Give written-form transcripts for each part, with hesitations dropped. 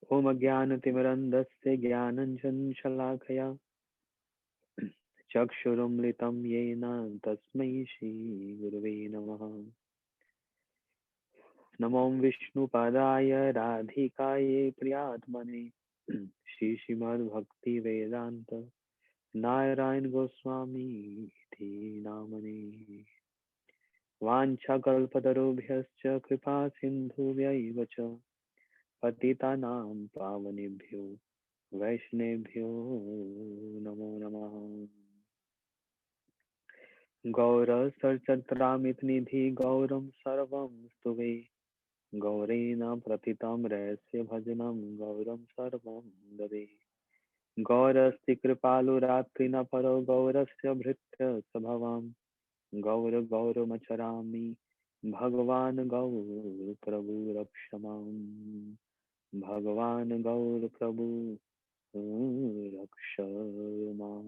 Om Jnanatimirandasya Jnananjan Shalakaya Chakshurumlitam Yena Tasmai Shri Gurave Namaha. Namo Vishnu Padaya Radhikaye Priyatmane Shri Srimad Bhakti Vedanta Narayana Goswami Iti Namane Vancha Kalpatarubhyascha Kripa Sindhuvya cha Patitanam Pavanebhyo Vaishnebhyo Namo Namaha Gaura Sarchatramit Nidhi Gauram Sarvam Stuve Gaurena Pratitam Rasya Bhajanam Gauram Sarvam Dave Gaurasti Kripalu Ratrina Paro Gaurasya Bhritya Sabhavam Gaura Gauramacharami Bhagavan Gaur Prabhu Rakshamam Bhagavan Gaur Prabhu Rakshamam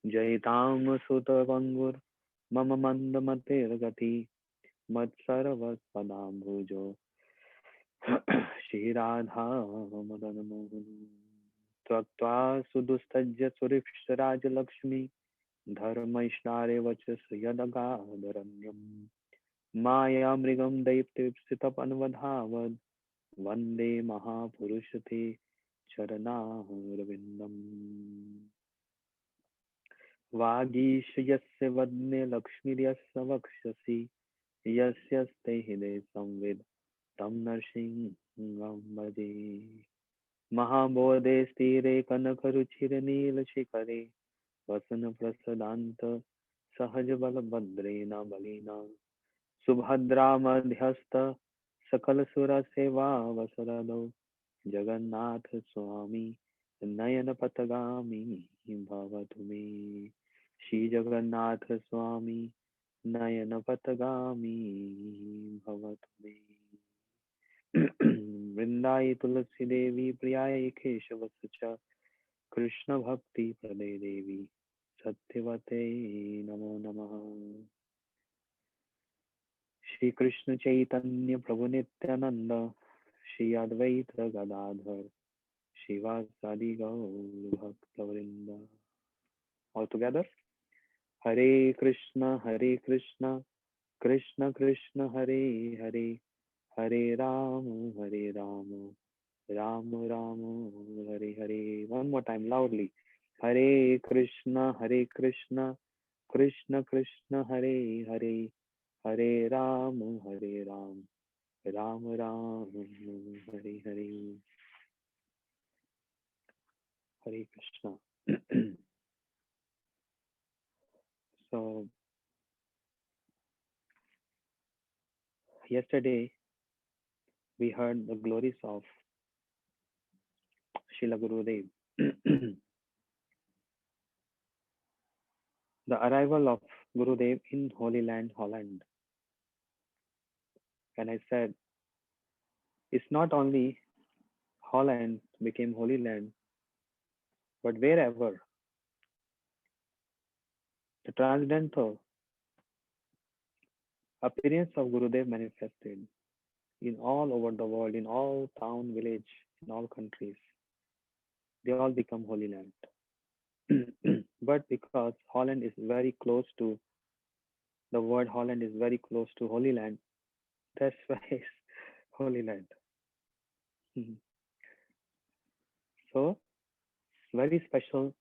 Jaitam Sutta Vangur Mama Mandamatir Gati Matsarvas Padambujo Shri Radha Madan Mohan Tvaktva Sudustajya Suripshraj Lakshmi Dharmaishnare Vachas Yadagadharanyam Maya Mrigam Daiptipsitap Anvadhavad Vande Mahapurushate Charanahurvindam Vagish Yasya Vadne Lakshmi Yasya Vakshasi Yasya Stehide Samvid Tam Narsingham Bhaje Mahabodhe Stire Kanakaruchir Nila Shikare Vasana Prasadanta Sahaj Balabhadrena Balina Subhadra Madhyasta Sakala Sura Seva Vasarado Jagannath Swami Nayana Patagami Bhavatumi Shri Jagannath Swami Nayana Patagami Bhavatumi Vrindai Tulasi Devi Priyai Keshava Sacha Krishna Bhakti Prade Devi Satyavate Namo Namaha Shri Krishna Chaitanya Prabhu Nityananda Shri Advaita Gadadhar Shivasadi Gaur Bhaktavrinda. All together. Hare Krishna, Krishna Krishna, Hare Hare, Hare Rama, Rama Rama, Hare Hare. One more time, loudly. Hare Krishna, Krishna Krishna, Hare Hare, Hare Rama, Rama Rama, Hare Hare. Hare Krishna. So yesterday we heard the glories of Srila Gurudev. The arrival of Gurudev in Holy Land, Holland. And I said, it's not only Holland became Holy Land, but wherever the transcendental appearance of Gurudev manifested in all over the world, in all town, village, in all countries, they all become Holy Land. But because Holland is very close to the word Holland is very close to Holy Land, that's why it's Holy Land. So very special,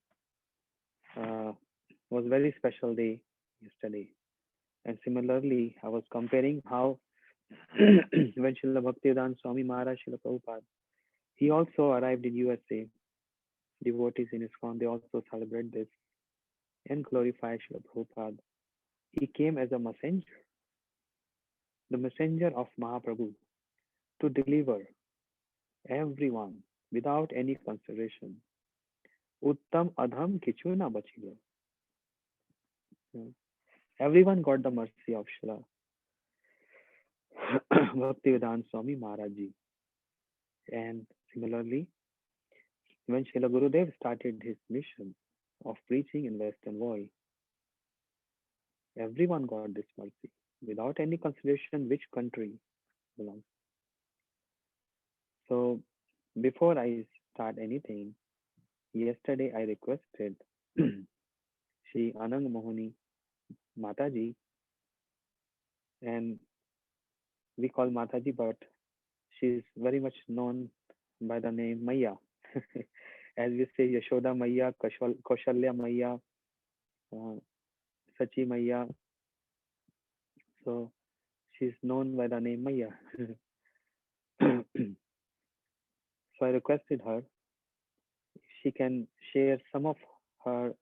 uh, was very special day yesterday. And similarly, I was comparing how when Srila Bhaktivedanta Swami Maharaj Srila Prabhupada, he also arrived in USA. Devotees in ISKCON, they also celebrate this and glorify Srila Prabhupada. He came as a messenger, the messenger of Mahaprabhu, to deliver everyone without any consideration. Uttam adham kichu na bachilo. Everyone got the mercy of Srila Bhaktivedanta Swami Maharaj Ji. And similarly, when Srila Gurudev started his mission of preaching in Western world, everyone got this mercy without any consideration which country belongs. So before I start anything, yesterday I requested Shri Ananga Mohini Mataji, and we call Mataji, but she's very much known by the name Maya. As we say, Yashoda Maya, Kaushalya Maya, uh, Sachi Maya. So she's known by the name Maya. So I requested her if she can share some of her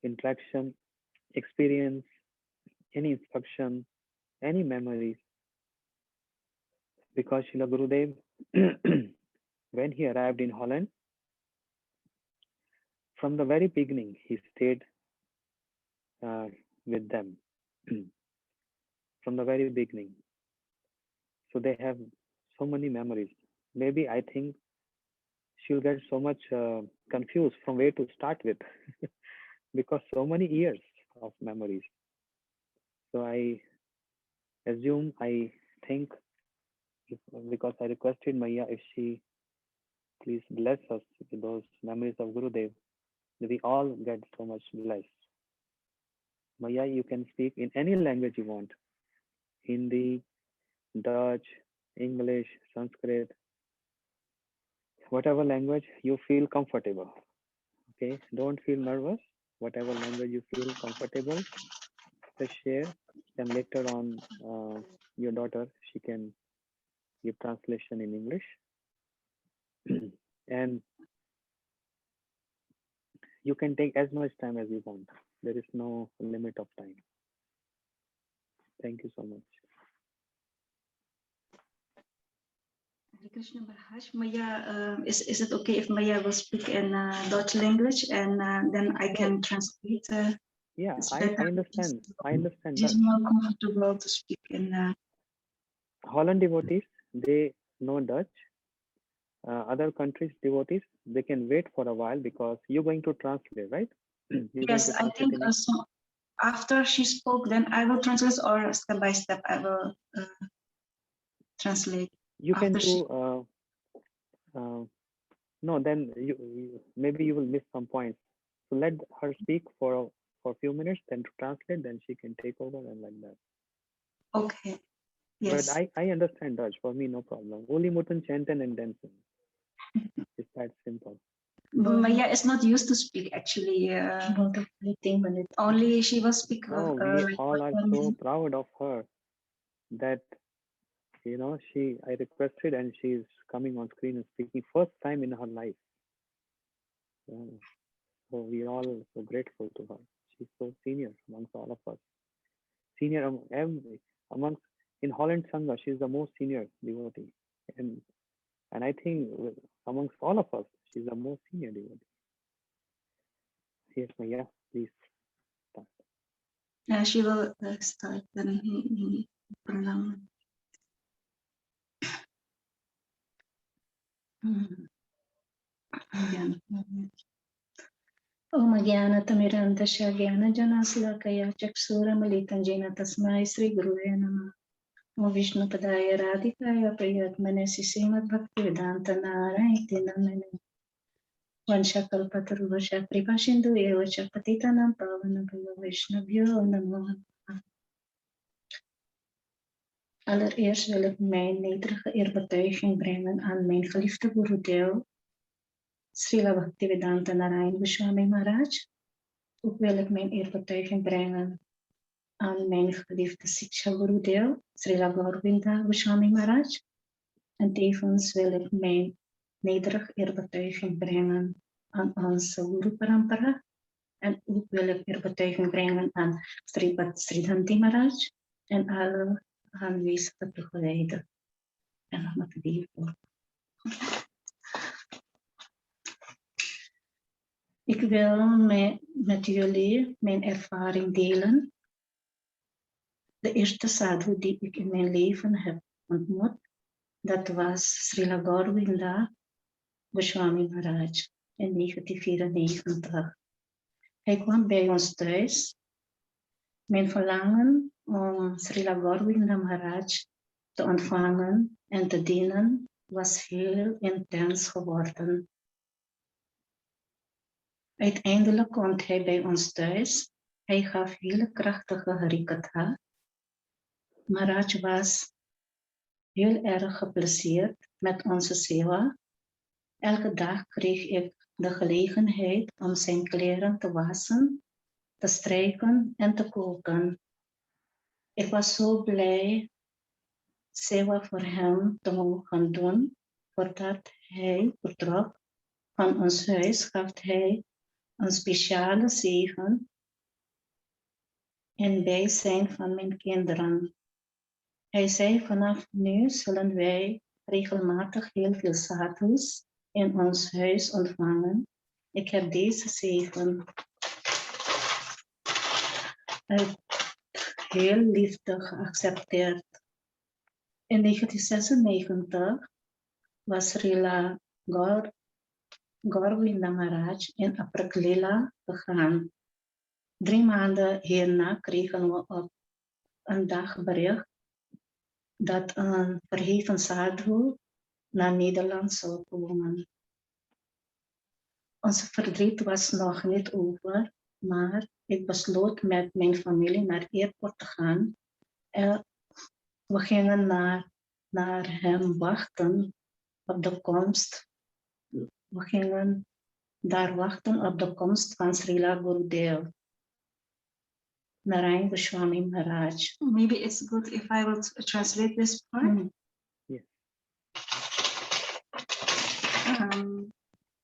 interaction, experience, any instruction, any memories, because Srila Gurudev, when he arrived in Holland, from the very beginning, he stayed uh, with them from the very beginning. So they have so many memories. Maybe I think she'll get so much confused from where to start with because so many years of memories. So I assume, I think, because I requested Maya if she please bless us with those memories of Gurudev, we all get so much blessed. Maya, you can speak in any language you want: Hindi, Dutch, English, Sanskrit, whatever language you feel comfortable. Okay, don't feel nervous. Whatever language you feel comfortable, just share. Then later on, your daughter, she can give translation in English. And you can take as much time as you want. There is no limit of time. Thank you so much. Hare Krishna Maharaj. Maya, is it okay if Maya will speak in Dutch language and then I can translate? Yeah, I understand. I understand. She's more comfortable to speak in. Holland devotees, they know Dutch. Other countries devotees, they can wait for a while because you're going to translate, right? Yes, I think so. After she spoke, then I will translate, or step by step I will translate. You can do. No, then maybe you will miss some points. So let her speak for a few minutes, then to translate, then she can take over and like that. Okay. Yes. But I understand Dutch. For me, no problem. Only Mutton chanting and dancing. It's that simple. Maya is not used to speak actually. Only she will speak. No, we all are so proud of her that, you know, I requested and she's coming on screen and speaking first time in her life. So we are all so grateful to her. She's so senior amongst all of us. Senior amongst in Holland Sangha, she's the most senior devotee, and I think amongst all of us, she's the most senior devotee. Yes, Maya, please start. Yeah, she will start then. Om Jnana-timirandasya Jnana-jana-slakaya Chakshura-militanjena Tasmai Sri Guruve Namah. Om Vishnu-padaya Radhikaya Priyatmane Srimad Bhaktivedanta Narayana Namane. Vanchakalpataruvasya Kripashindu Evacha Patitanam Pavanabhyo Vaishnavyo Namo. Allereerst wil ik mijn nederige eerbetuiging brengen aan mijn geliefde Gurudev, Srila Bhaktivedanta Narayana Gosvami Maharaj. Ook wil ik mijn eerbetuiging brengen aan mijn geliefde Siksha Gurudev, Srila Gurudev Goswami Maharaj. En tevens wil ik mijn nederige eerbetuiging brengen aan onze Guru Parampara. En ook wil ik eerbetuiging brengen aan Sridhanti Maharaj en alle aanwezige begeleiders. En nog met die voor. Ik wil met jullie mijn ervaring delen. De eerste sadhu die ik in mijn leven heb ontmoet, dat was Srila Gurudev Goswami Maharaj in 1994. Hij kwam bij ons thuis. Mijn verlangen om Srila Gurudev Maharaj te ontvangen en te dienen was heel intens geworden. Uiteindelijk komt hij bij ons thuis. Hij gaf hele krachtige harikatha. Maharaj was heel erg geplezierd met onze seva. Elke dag kreeg ik de gelegenheid om zijn kleren te wassen, te strijken en te koken. Ik was zo blij seva voor hem te mogen doen. Voordat hij vertrok van ons huis gaf hij een speciale zegen in bijzijn van mijn kinderen. Hij zei, vanaf nu zullen wij regelmatig heel veel sadhus in ons huis ontvangen. Ik heb deze zegen uit heel liefde geaccepteerd. In 1996 was Srila Gurudev Maharaj in Apraklila gegaan. 3 maanden hierna kregen we op een dag bericht dat een verheven sadhu naar Nederland zou komen. Onze verdriet was nog niet over, maar ik besloot met mijn familie naar het airport te gaan. We gingen naar hem wachten op de komst. We gingen daar wachten op de komst van Srila Gurudev. Narayana Gosvami Maharaj. Maybe it's good if I will translate this part. Yes.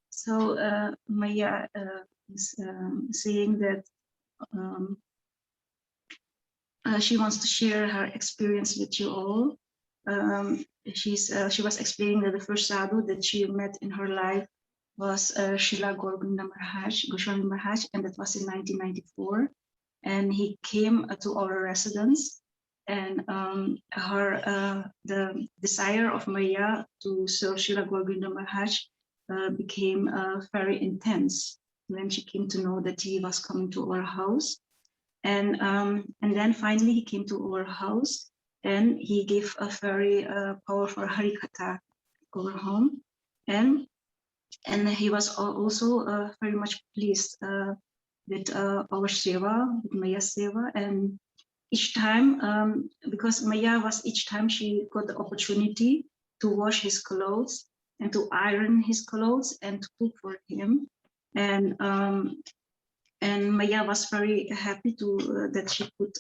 So Maya is saying that she wants to share her experience with you all. She was explaining that the first sadhu that she met in her life was Srila Gurudev Maharaj, Goswami Maharaj, and that was in 1994. And he came to our residence, and the desire of Maya to serve Srila Gurudev Maharaj became very intense when she came to know that he was coming to our house. And then finally he came to our house, and he gave a very powerful harikatha over home, and he was also very much pleased with our seva, with Maya's seva. And each time, because Maya was, each time she got the opportunity to wash his clothes and to iron his clothes and to cook for him. And Maya was very happy to that she could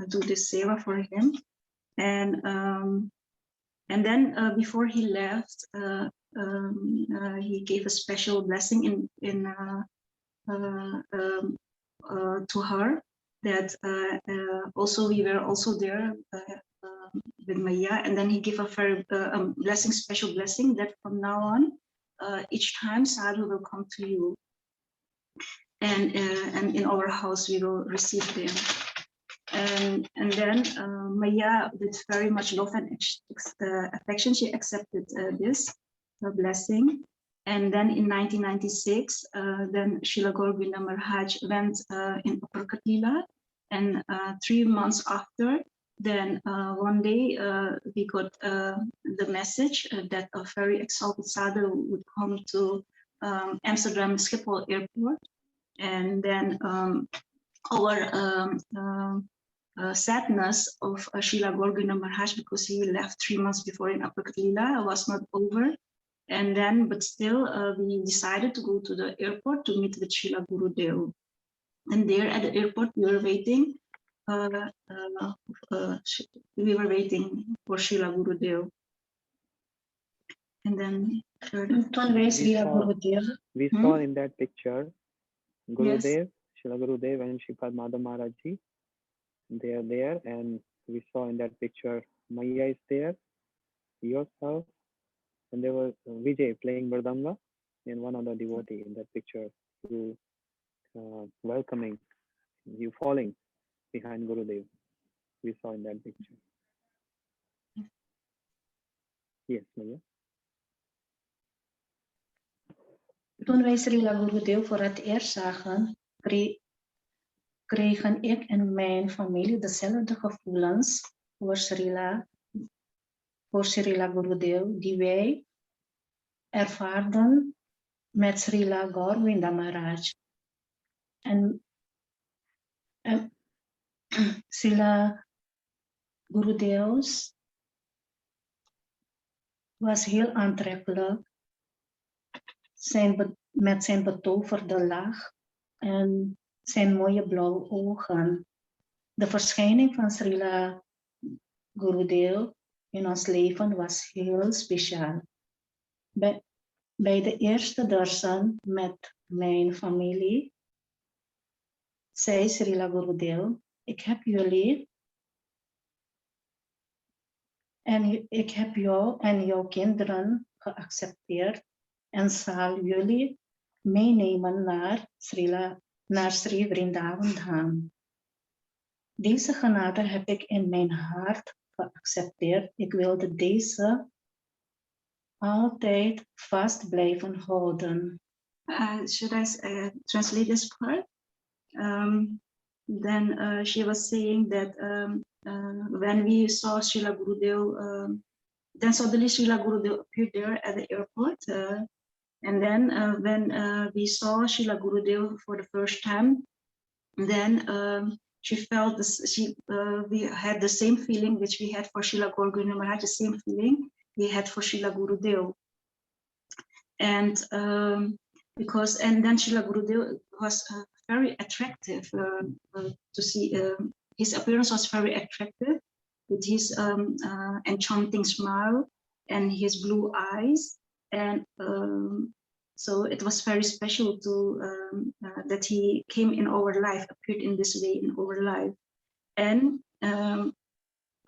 do this seva for him. And then before he left, he gave a special blessing to her, that also we were also there with Maya, and then he gave a very blessing, special blessing, that from now on, each time sadhu will come to you, and in our house we will receive them. And then Maya, with very much love and affection, she accepted this blessing. And then in 1996, then Srila Gurudev Maharaj went in Upper Katila, and 3 months after, then one day we got the message that a very exalted sadhu would come to Amsterdam Schiphol Airport. And then our sadness of Srila Gurudev Maharaj, because he left 3 months before in Upper Katila, was not over. And then, but still, we decided to go to the airport to meet with Srila Gurudev. And there at the airport, we were waiting. We were waiting for Srila Gurudev. And then we saw in that picture Gurudev, Yes. Srila Gurudev and Sripad Madhav Maharaj Ji. They are there, and we saw in that picture Maya is there, yourself, and there was Vijay playing Mridanga, and one other devotee in that picture, who welcoming you, falling behind Gurudev. We saw in that picture. Yes, Maya. Toen wij Srila Gurudev voor het eerst zagen, kregen ik en mijn familie dezelfde gevoelens voor Srila voor Srila Gurudev die wij ervaarden met Srila Gurudev Maharaj. En Srila Gurudev was heel aantrekkelijk met zijn betoverde lach en zijn mooie blauwe ogen. De verschijning van Srila Gurudev in ons leven was heel speciaal. Bij de eerste darshan met mijn familie zei Srila Gurudev, ik heb jullie en ik heb jou en jouw kinderen geaccepteerd en zal jullie meenemen naar Sri Vrindavan Dham. Deze genade heb ik in mijn hart geaccepteerd. Ik wilde deze altijd vast blijven houden. Should I translate this part? Then she was saying that when we saw Srila Gurudev, then suddenly Srila Gurudev appeared there at the airport. And then when we saw Srila Gurudev for the first time, then she felt this, we had the same feeling which we had for Srila Gurudev Maharaj, the same feeling we had for Srila Gurudev. And and then Srila Gurudev was very attractive to see. His appearance was very attractive with his enchanting smile and his blue eyes. And so it was very special to that he came in our life, appeared in this way in our life. And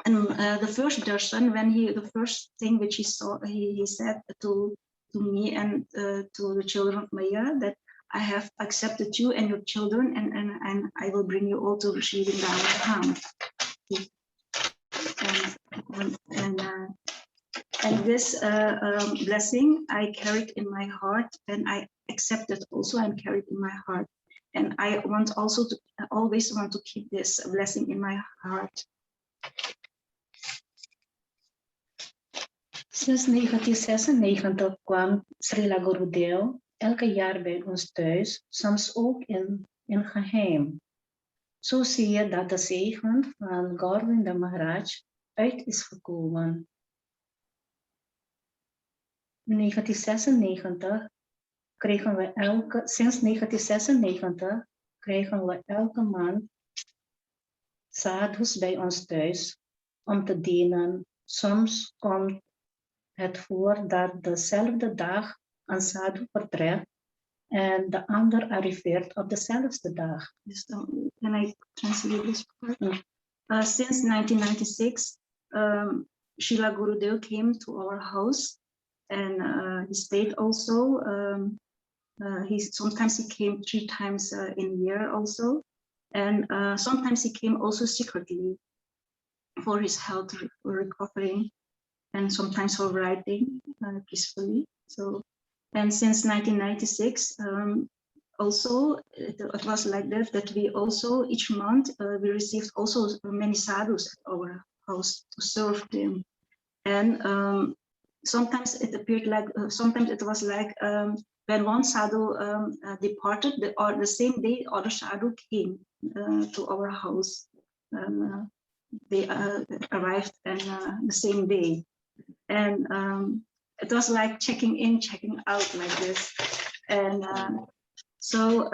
the first darshan, the first thing which he saw, he said to me and to the children of Maya that I have accepted you and your children, and I will bring you all to Sri Vrindavan Dham. And this blessing I carried in my heart, and I accepted also and carried in my heart. And I want also to always want to keep this blessing in my heart. Sinds 1996 kwam Srila Gurudev elke jaar bij ons thuis, soms ook in geheim. Zo zie je dat de zegen van Govinda Maharaj uit is gekomen. Sinds 1996 krijgen we elke maand sadhus bij ons thuis om te dienen. Soms komt het voor dat dezelfde dag een sadhu vertrekt en de ander arriveert op dezelfde dag. Can I translate this part? Since 1996, Srila Gurudev came to our house, and he stayed also. Sometimes he came 3 times in a year also, and sometimes he came also secretly for his health recovery, and sometimes for writing peacefully. So, and since 1996, also it was like that we also each month we received also many sadhus at our house to serve them, and sometimes it appeared like sometimes it was like when one sadhu departed, the same day other sadhu came to our house. They arrived and the same day, and it was like checking in, checking out like this. And so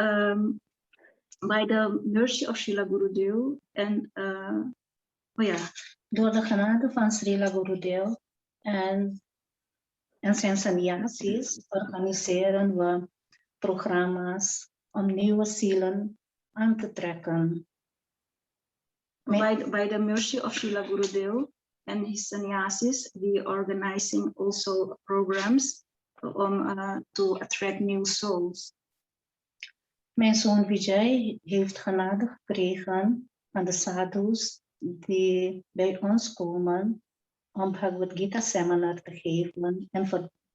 by the mercy of Srila Gurudev and door de genade van Srila Gurudev en zijn sannyasis organiseren we programma's om nieuwe zielen aan te trekken. By the mercy of Srila Gurudev and his sannyasis, we are organizing also programs to attract new souls. Mijn zoon Vijay heeft genade gekregen van de sadhus die bij ons komen om Bhagavad Gita seminar te geven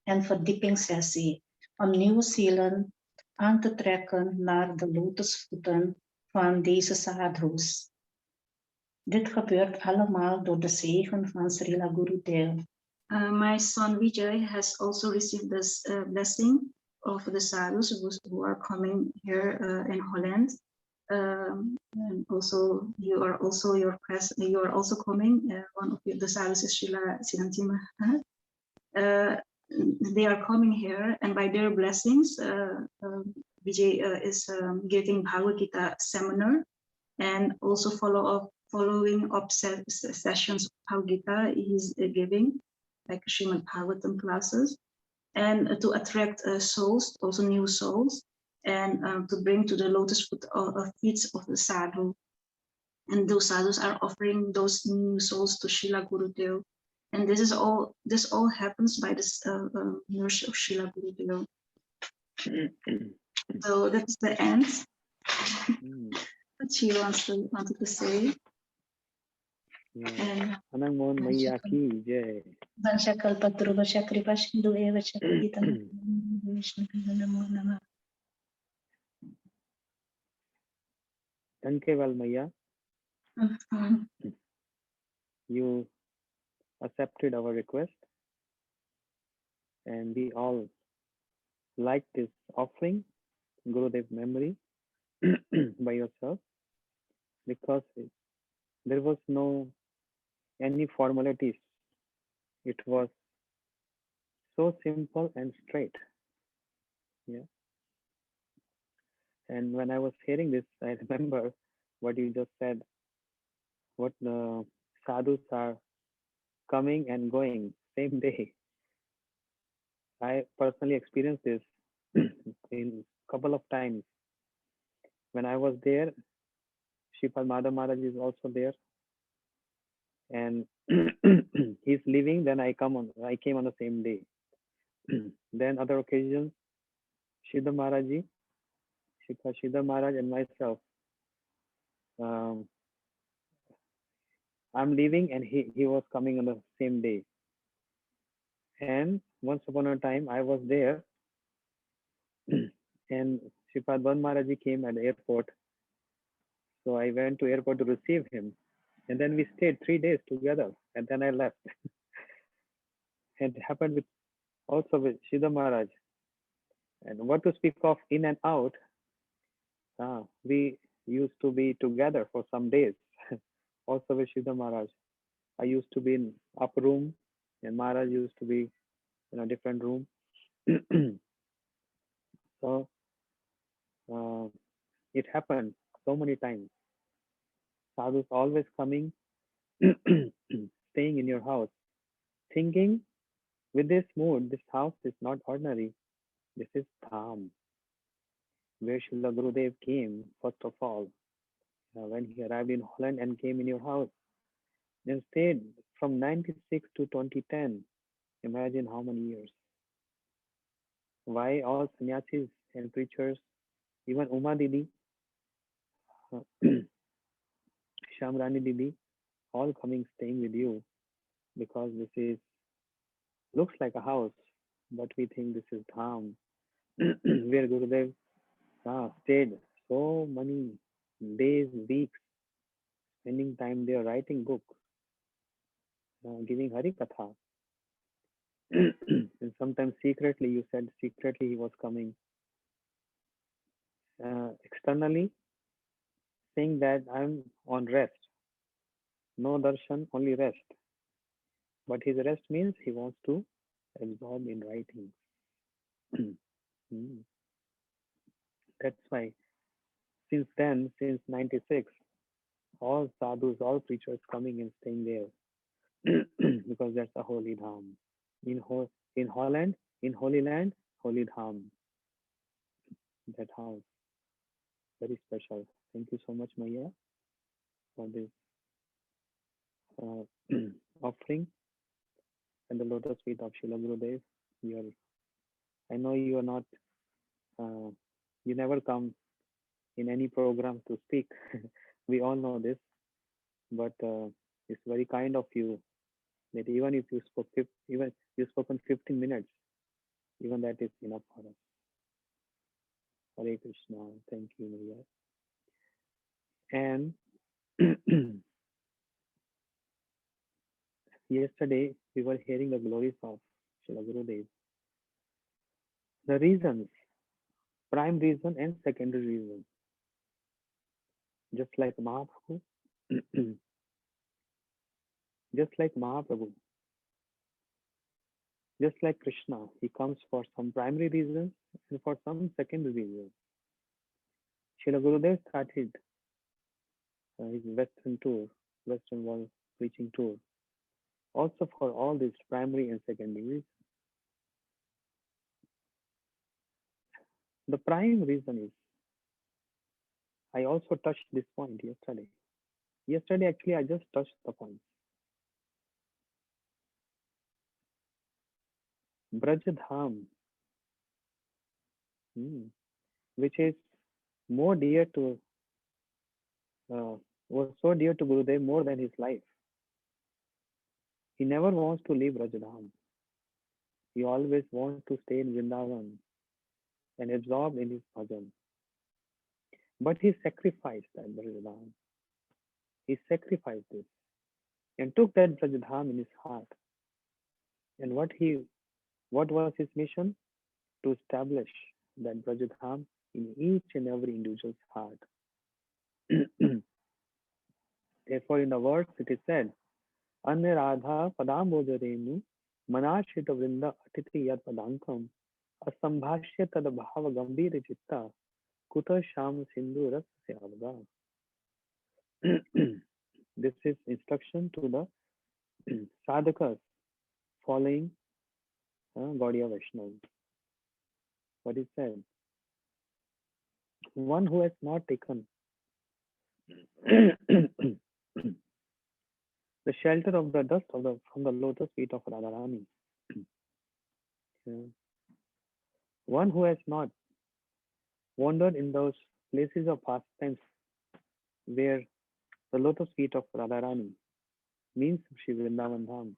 en verdiepingssessie om nieuwe zielen aan te trekken naar de lotusvoeten van deze sadhus. Dit gebeurt allemaal door de zegen van Srila Gurudev. My son Vijay has also received this blessing of the sadhus who are coming here in Holland. And also you are also you are also coming. One of the sadhus is Srila Sinanti Maharaj. They are coming here, and by their blessings, Vijay is giving Bhagavad Gita seminar, and also following up sessions of Bhagavad Gita he's giving, like Srimad Bhagavatam classes, and to attract souls, also new souls, and to bring to the lotus feet of the sadhu. And those sadhus are offering those new souls to Srila Gurudev. And this all happens by this mercy of Srila Gurudev. So that's the end. What she wanted to say. And Ananga Mohini ki jai. Vansha kalpatarubhasha kripa sindhu eva cha patitam Vishnu namo namah. Thank you, well, Maya. You accepted our request, and we all like this offering, Gurudev memory, by yourself, because there was no any formalities. It was so simple and straight. Yeah. And when I was hearing this, I remember what you just said. What the sadhus are coming and going same day. I personally experienced this in couple of times. When I was there, Sripad Madhav Maharaj is also there, and he's leaving. Then I came on the same day. Then other occasions, Siddha Maharaji, Siddha Maharaj, and myself. I'm leaving, and he was coming on the same day. And once upon a time, I was there, and Sripad Bhan Maharaji came at the airport. So I went to airport to receive him. And then we stayed 3 days together. And then I left. It happened with also with Siddha Maharaj. And what to speak of in and out, we used to be together for some days. Also with Siddha Maharaj. I used to be in upper room, and Maharaj used to be in a different room. So it happened so many times. Sadhus always coming, staying in your house, thinking with this mood, this house is not ordinary. This is Dham, where Srila Gurudev came, first of all, when he arrived in Holland and came in your house. Then stayed from 96 to 2010. Imagine how many years. Why all sannyasis and preachers, even Uma Didi, Shamrani Didi, all coming, staying with you, because this is looks like a house, but we think this is Dham, where Gurudev stayed so many days, weeks, spending time there, writing book, giving Hari Katha. And sometimes secretly, you said secretly he was coming. Externally, saying that I'm on rest. No darshan, only rest. But his rest means he wants to absorb in writing. That's why since then, since 96, all sadhus, all preachers coming and staying there. Because that's a holy dham. In Holland, in Holy Land, holy dham. That house. Very special. Thank you so much, Maya, for this offering and the lotus feet of Srila Gurudev. I know you are not, you never come in any program to speak. We all know this, but it's very kind of you that even if you spoke, even you spoken 15 minutes, even that is enough for us. Hare Krishna. Thank you, Maya. And yesterday we were hearing the glories of Srila Gurudev. The reasons, prime reason and secondary reason. Just like Mahaprabhu, just like Mahaprabhu, just like Krishna, he comes for some primary reasons and for some secondary reasons. Srila Gurudev started his Western tour, Western world preaching tour, also for all these primary and secondary reasons. The prime reason is, I also touched this point yesterday. Yesterday, actually, I just touched the point. Brajadham, which is more dear to, was so dear to Gurudev more than his life. He never wants to leave Brajadham. He always wants to stay in Vrindavan and absorb in his bhajan. But he sacrificed that Brajadham. He sacrificed it and took that Brajadham in his heart. And what was his mission? To establish that Brajadham in each and every individual's heart. Therefore, in the verse it is said, Anya Radha Padambojarenu Manashita Vrinda Atiti Yat Padankam Asambhashya Tad Bhava Gambhira Chitta Kuta Sham Sindhu Ras Syavga. This is instruction to the sadhakas following Gaudiya Vaishnava. What is said? One who has not taken the shelter of the dust from the lotus feet of Radharani. One who has not wandered in those places of pastimes where the lotus feet of Radharani means Shri Vrindavan Dham.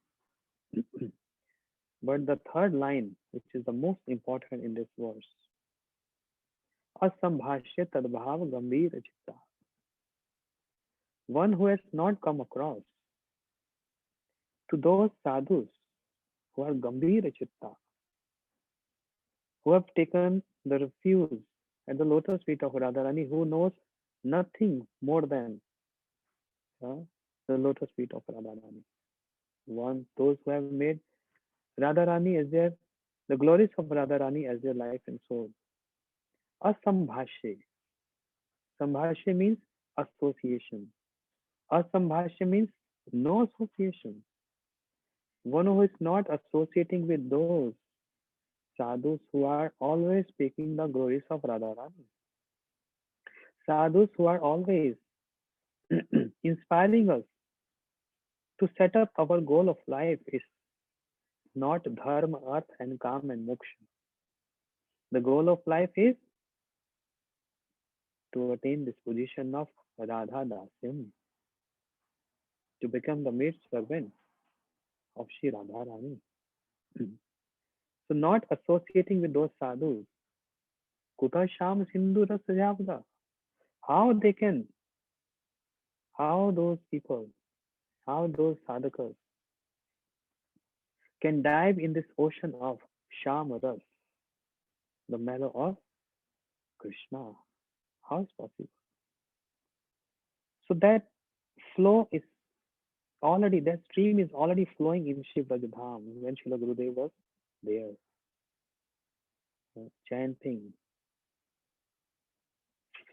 But the third line, which is the most important in this verse, Asambhashya Tadbhav Gambhira Chitta. One who has not come across to those sadhus who are Gambhira Chitta, who have taken the refuge at the lotus feet of Radharani, who knows nothing more than the lotus feet of Radharani. Those who have made Radharani as the glories of Radharani as their life and soul. Asambhashya. Sambhashya means association. Asambhashya means no association. One who is not associating with those sadhus who are always speaking the glories of Radharani. Sadhus who are always inspiring us to set up our goal of life is not dharma, arth and kam and moksha. The goal of life is to attain this position of Radha Dasyam, to become the maid servant of Shri Radharani. So not associating with those sadhus, Kuta Sham Sindhu Ras Syavga. How those people, how those sadhakas can dive in this ocean of Sham Ras, the mellow of Krishna. How is possible? So that flow is already, that stream is already flowing in Shri Brajadham when Srila Gurudev was there, chanting,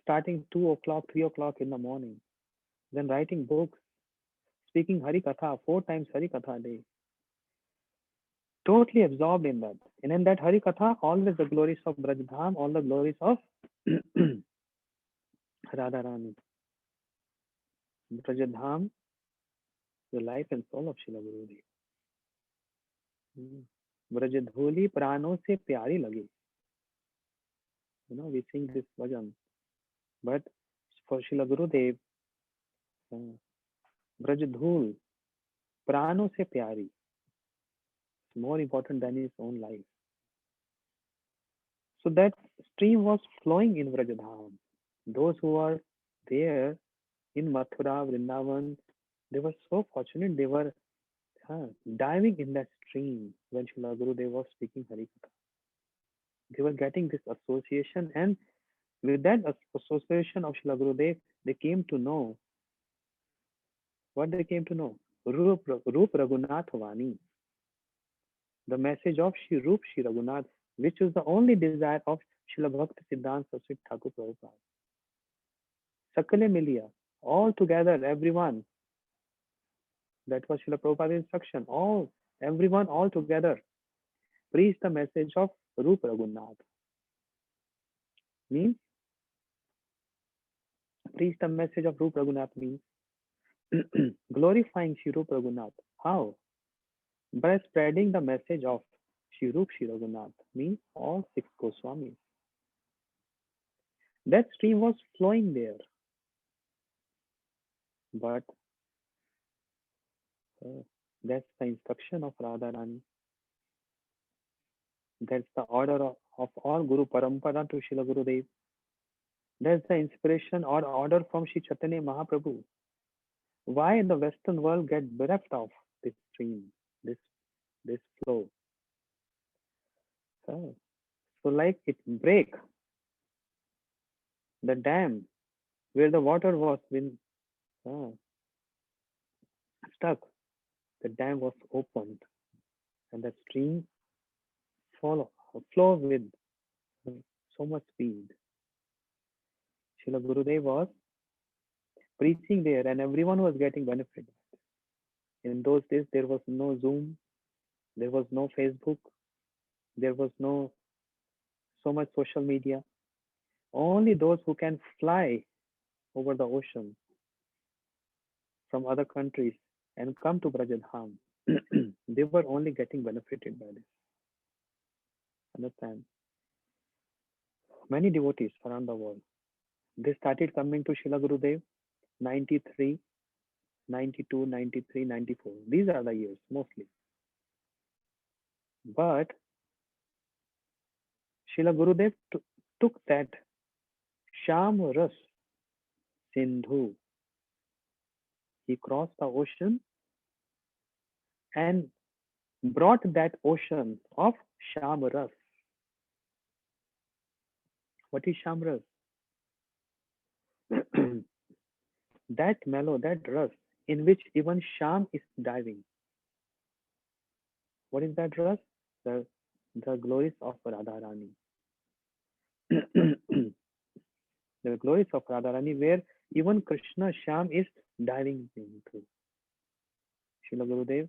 starting 2 o'clock, 3 o'clock in the morning, then writing books, speaking Hari Katha, 4 times Hari Katha a day. Totally absorbed in that. And in that Hari Katha, always the glories of Brajadham, all the glories of Radharani. Brajadham, the life and soul of Srila Gurudev. Brajadhuli prano se pyari lage. We sing this bhajan. But for Srila Gurudev, Brajadhul prano se pyari is more important than his own life. So that stream was flowing in Brajadham. Those who are there in Mathura, Vrindavan, they were so fortunate. They were diving in that stream when Srila Gurudev was speaking Harikatha. They were getting this association, and with that association of Srila Gurudev, they came to know what they came to know. Rup Raghunath Vani, the message of Shri Rup Shri Raghunath, which is the only desire of Srila Bhakti Siddhanta Saraswati Thakur Prabhupada. Sakale Milia, all together, everyone. That was Srila Prabhupada's instruction. Everyone all together preach the message of Rup Raghunath. Means, preach the message of Rup Raghunath means glorifying Shri Rup Raghunath. How? By spreading the message of Shri Rup Shri Raghunath, means all 6 Goswamis. That stream was flowing there. But that's the instruction of Radharani. That's the order of all Guru Parampara to Srila Gurudev. That's the inspiration or order from Sri Chaitanya Mahaprabhu. Why the Western world get bereft of this stream, this flow? So like it break the dam where the water was been stuck. The dam was opened, and the stream flow with so much speed. Srila Gurudev was preaching there, and everyone was getting benefit. In those days, there was no Zoom, there was no Facebook, there was no so much social media. Only those who can fly over the ocean from other countries and come to Brajadham, they were only getting benefited by this. Understand? Many devotees around the world, they started coming to Srila Gurudev 93, 92, 93, 94. These are the years mostly. But Srila Gurudev took that Sham Ras Sindhu. He crossed the ocean and brought that ocean of Sham Ras. What is Sham Ras? That mellow, that ras in which even Sham is diving. What is that ras? The glories of Radharani. The glories of Radharani, where even Krishna Sham is diving into. Srila Gurudev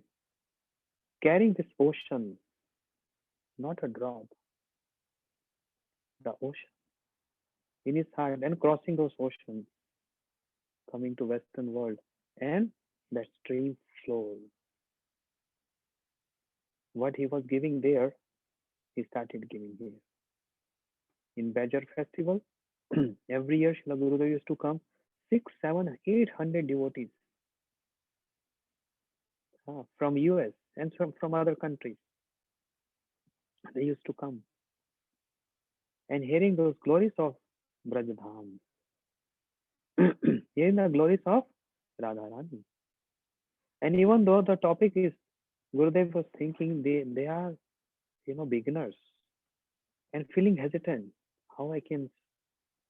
carrying this ocean, not a drop, the ocean in his heart, and crossing those oceans, coming to Western world, and that stream flows. What he was giving there, he started giving here. In Bajar festival, every year Srila Gurudev used to come 600, 700, 800 devotees from US and from other countries. They used to come and hearing those glories of Brajadham, hearing the glories of Radharani. And even though the topic is, Gurudev was thinking they are, beginners and feeling hesitant. How I can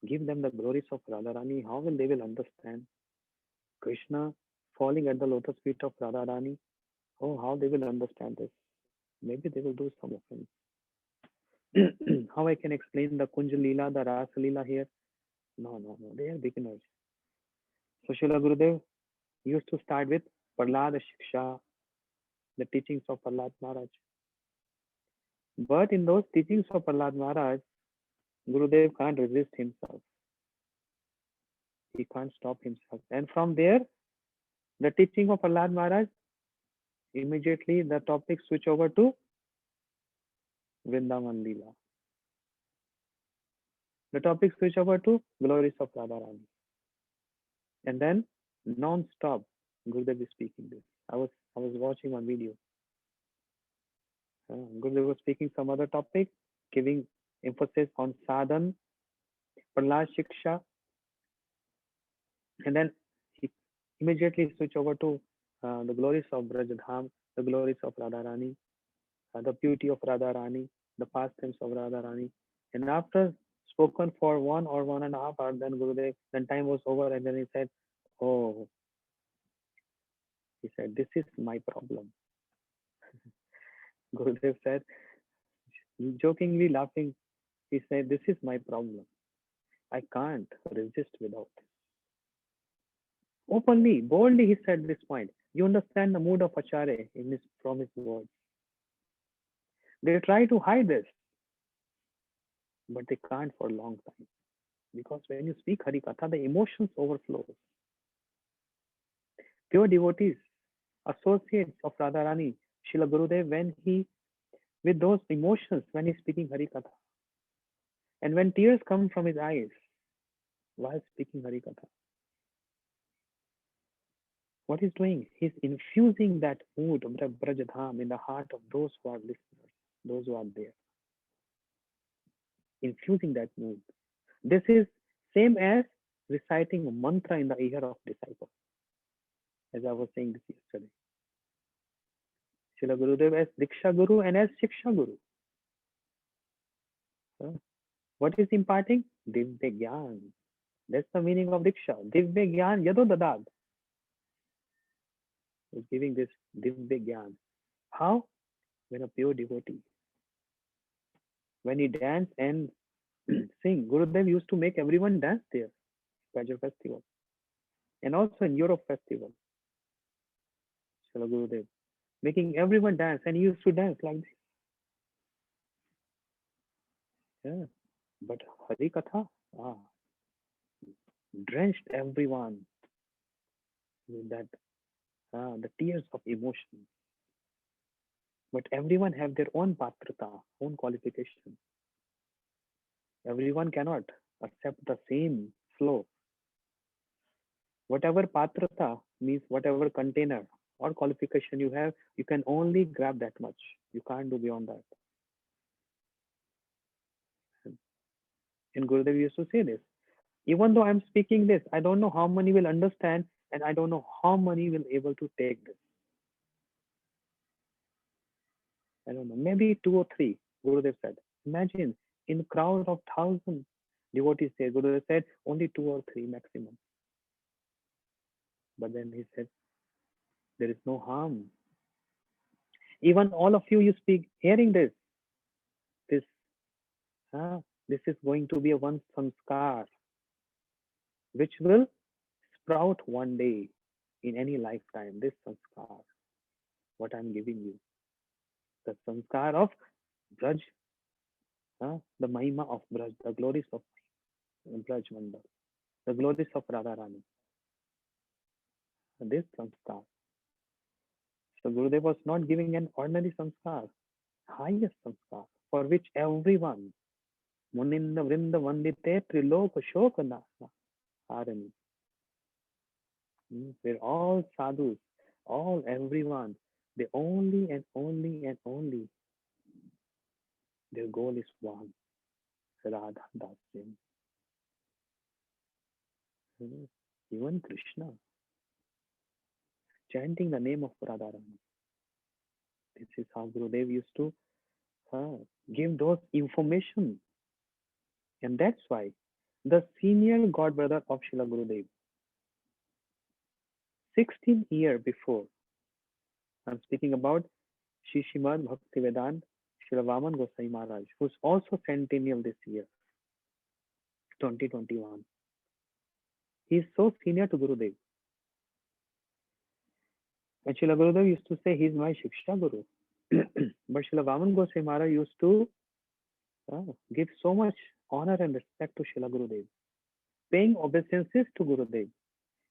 give them the glories of Radharani? How will they understand Krishna falling at the lotus feet of Radharani? Oh, how they will understand this? Maybe they will do some offense. How I can explain the Kunj Leela, the Rasa Leela here? No, they are beginners. So Srila Gurudev used to start with Prahlad Shiksha, the teachings of Prahlad Maharaj. But in those teachings of Prahlad Maharaj, Gurudev can't resist himself. He can't stop himself. And from there, the teaching of Prahlad Maharaj, immediately the topic switch over to Vrindavan Leela. The topic switch over to glories of Radharani. And then non-stop, Gurudev is speaking this. I was watching one video. Gurudev was speaking some other topic, giving emphasis on sadhan, Prahlad Shiksha, and then he immediately switch over to the glories of Brajadham, the glories of Radharani, the beauty of Radharani, the pastimes of Radharani. And after spoken for 1 or 1.5 hours, then Gurudev, then time was over, and then he said, "Oh," he said, "this is my problem." Gurudev said, jokingly laughing, he said, "This is my problem. I can't resist without this." Openly, boldly, he said this point. You understand the mood of Acharya from his words. They try to hide this, but they can't for a long time. Because when you speak Harikatha, the emotions overflow. Pure devotees, associates of Radharani, Srila Gurudev, when he, with those emotions, when he's speaking Harikatha, and when tears come from his eyes while speaking Harikatha, what he's doing, he's infusing that mood of Brajadham in the heart of those who are listeners, those who are there. Infusing that mood. This is same as reciting a mantra in the ear of disciple. As I was saying this yesterday. Srila Gurudev as Diksha Guru and as Shiksha Guru. What is imparting? Divya Gyan. That's the meaning of Diksha. Divya Gyan Yado Dadad. Is giving this Divya Gyan. How? When a pure devotee. When he dance and sing, Gurudev used to make everyone dance there. Pajar festival. And also in Europe festival. Srila Gurudev. Making everyone dance, and he used to dance like this. Yeah. But Harikatha, drenched everyone with that, the tears of emotion. But everyone have their own patrata, own qualification. Everyone cannot accept the same flow. Whatever patrata means, whatever container or qualification you have, you can only grab that much. You can't do beyond that. And Gurudev used to say this. Even though I'm speaking this, I don't know how many will understand, and I don't know how many will able to take this. I don't know, maybe 2 or 3, Gurudev said. Imagine in a crowd of 1,000 devotees there, Gurudev said only 2 or 3 maximum. But then he said, there is no harm. Even all of you speak, hearing this, this, this is going to be a one samskar, which will sprout one day in any lifetime. This samskar, what I'm giving you, the samskar of Braj, the Mahima of Braj, the glories of Braj Mandal, the glories of Radharani. This samskar. So Gurudev was not giving an ordinary samskar, highest samskar, for which everyone, Muninda Vrinda Vandite Triloka Shokana Harani. We're all sadhus, all everyone. They only and only and only, their goal is one, Radha Dasya. Even Krishna, chanting the name of Radharani. This is how Gurudev used to give those information. And that's why the senior god brother of Srila Gurudev, 16 years before, I'm speaking about Shishimad Bhaktivedanta Srila Vaman Goswami Maharaj, who's also centennial this year, 2021. He's so senior to Gurudev. And Srila Gurudev used to say, he's my Shiksha Guru. But Srila Vaman Goswami Maharaj used to give so much honor and respect to Srila Gurudev, paying obeisances to Gurudev.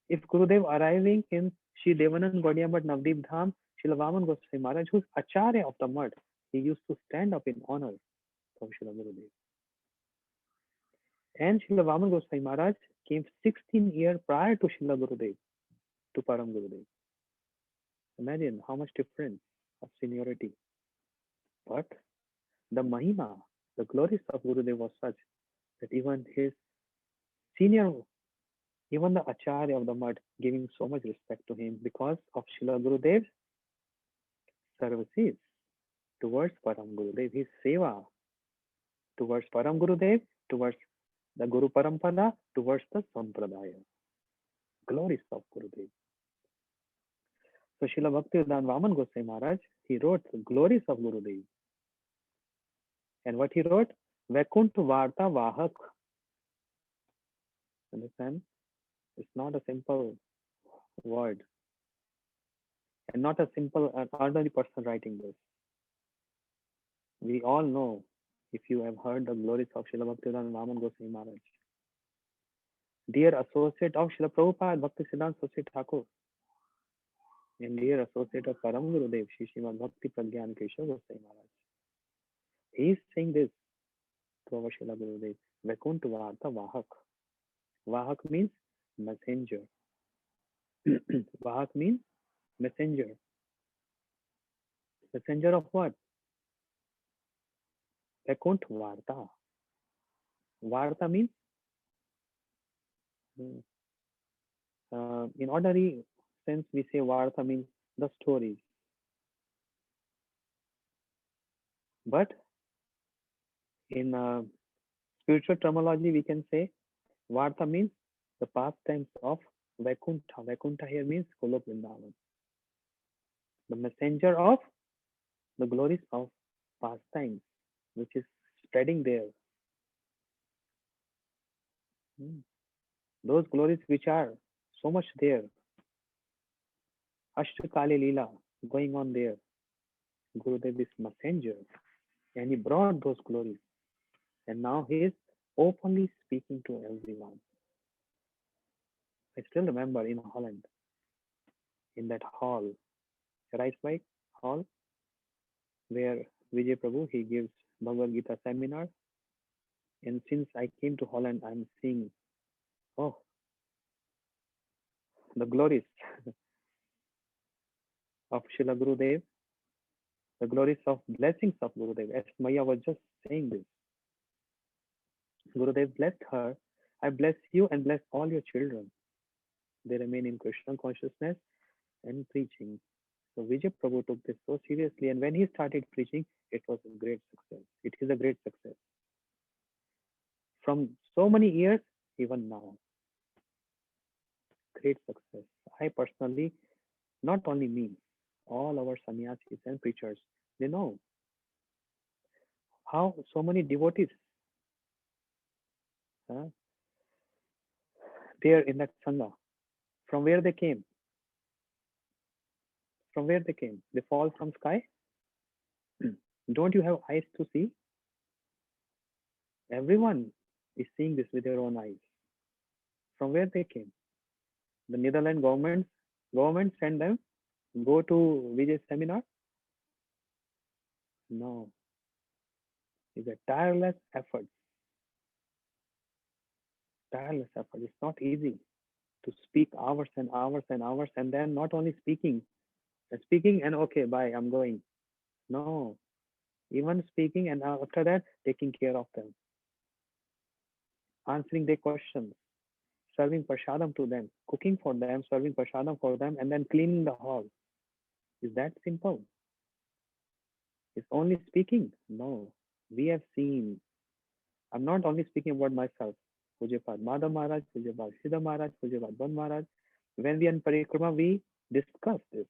If Gurudev arriving in Shri Devanand Gaudiya Math Navdeep Dham, Srila Vaman Goswami Maharaj, who's Acharya of the Math, he used to stand up in honor of Srila Gurudev. And Srila Vaman Goswami Maharaj came 16 years prior to Srila Gurudev, to Param Gurudev. Imagine how much difference of seniority. But the Mahima, the glories of Gurudev was such that even his senior Even the Acharya of the mud giving so much respect to him because of Srila Gurudev's services towards Param Gurudev, his seva towards Param Gurudev, towards the Guru Parampara, towards the Sampradaya. Glories of Gurudev. So Srila Bhaktivedanta Vaman Goswami Maharaj, he wrote the glories of Gurudev. And what he wrote? Vaikuntha Varta Vahak. Understand? It's not a simple word. And not a simple, ordinary person writing this. We all know, if you have heard the glories of Srila Bhaktivedanta Vaman Goswami Maharaj. Dear associate of Srila Prabhupada Bhaktisiddhanta Saraswati Thakur, and dear associate of Param Gurudev, Shri Srimad Bhakti Pragyan Keshav Goswami Maharaj. He is saying this to our Srila Gurudev. Vaikuntha Varta Vahak. Vahak means messenger. Vahak means messenger. Messenger of what? Vaikuntha Varta. Varta means, in ordinary sense, we say Varta means the stories. But in spiritual terminology, we can say Varta means the pastimes of Vaikuntha. Vaikuntha here means Golok Vrindavan. The messenger of the glories of pastimes, which is spreading there. Those glories which are so much there. Ashtakali Leela going on there. Gurudev is messenger. And he brought those glories. And now he is openly speaking to everyone. I still remember in Holland, in that hall, right, Mike? Hall, where Vijay Prabhu, he gives Bhagavad Gita seminar. And since I came to Holland, I'm seeing, oh, the glories of Srila Gurudev, the glories of blessings of Gurudev. As Maya was just saying this, Gurudev blessed her. I bless you and bless all your children. They remain in Krishna consciousness and preaching. So Vijay Prabhu took this so seriously, and when he started preaching, it was a great success. It is a great success. From so many years, even now, great success. I personally, not only me, all our sannyasis and preachers, they know how so many devotees there in that sangha, from where they came. From where they came? They fall from sky? Don't you have eyes to see? Everyone is seeing this with their own eyes. From where they came? The Netherlands government sent them, go to Vijay's seminar? No. It's a tireless effort. Tireless effort. It's not easy to speak hours and hours and hours, and then not only speaking and okay, bye, I'm going. No. Even speaking, and after that, taking care of them, answering their questions, serving prasadam to them, cooking for them, serving prasadam for them, and then cleaning the hall. Is that simple? Is only speaking? No. We have seen. I'm not only speaking about myself. Pujapad Madhav Maharaj, Pujapad Siddha Maharaj, Pujapad Ban Maharaj. When we are in Parikrama, we discuss this.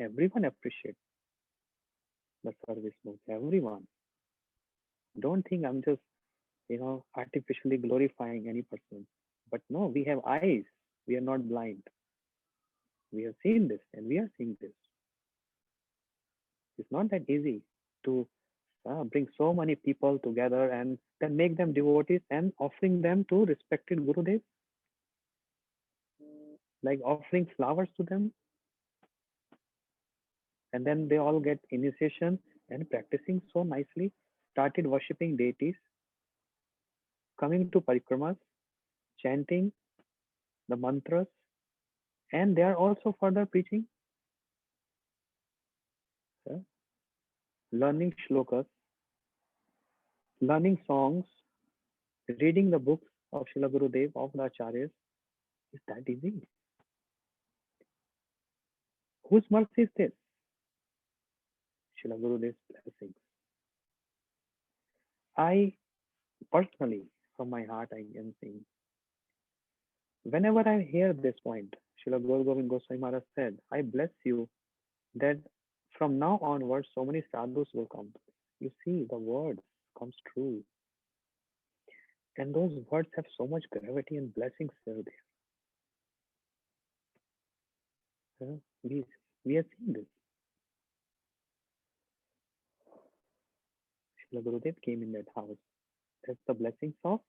Everyone appreciates the service move. Everyone. Don't think I'm just, artificially glorifying any person. But no, we have eyes. We are not blind. We have seen this and we are seeing this. It's not that easy to bring so many people together and then make them devotees and offering them to respected Gurudev. Like offering flowers to them. And then they all get initiation and practicing so nicely, started worshipping deities, coming to parikramas, chanting the mantras, and they are also further preaching, learning shlokas, learning songs, reading the books of Srila Gurudev, of the Acharyas, is that easy. Whose mercy is this? Srila Gurudev's blessings. I personally, from my heart, I am saying, whenever I hear this point, Srila Guru Govind Goswami Maharaj said, I bless you that from now onwards, so many sadhus will come. You see, the words comes true. And those words have so much gravity and blessings there. We are seeing this. Srila Gurudev came in that house. That's the blessings of,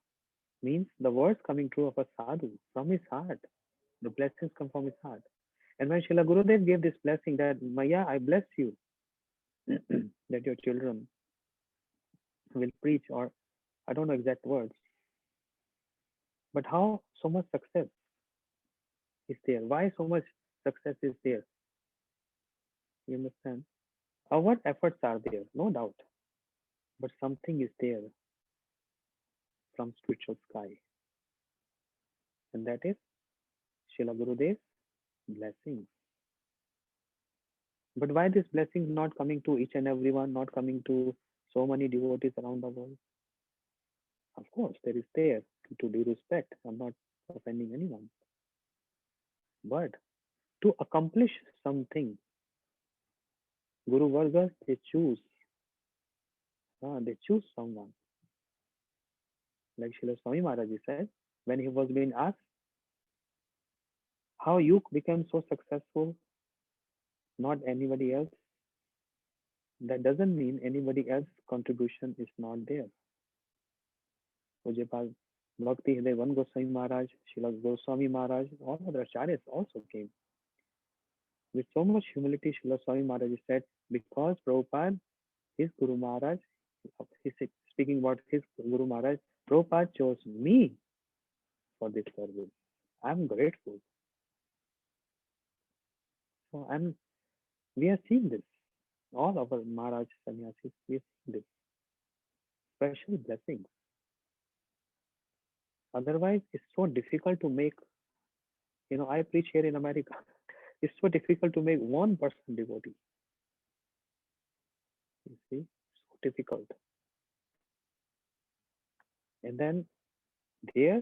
means the words coming true of a sadhu from his heart. The blessings come from his heart. And when Srila Gurudev gave this blessing that, Maya, I bless you, that your children will preach, or I don't know exact words, but how so much success is there? Why so much success is there? You understand? Our efforts are there, no doubt, but something is there from spiritual sky, and that is Srila Gurudev's blessings. But why this blessing not coming to each and everyone, not coming to so many devotees around the world? Of course, there is there to due respect. I'm not offending anyone. But to accomplish something, Guru Vargas, they choose someone. Like Srila Swami Maharaj said, when he was being asked how you became so successful, not anybody else, that doesn't mean anybody else's contribution is not there. Pujapal Bhaktivedanta Goswami Maharaj, Srila Goswami Maharaj, all other acharyas also came. With so much humility, Srila Swami Maharaj said, because Prabhupada, his Guru Maharaj, he's speaking about his Guru Maharaj, Prabhupada chose me for this service. I'm grateful. So we are seeing this. All our Maharaj Sannyasis, we are seeing this. Special blessings. Otherwise, it's so difficult to make, I preach here in America. It's so difficult to make one person devotee. You see, so difficult. And then there,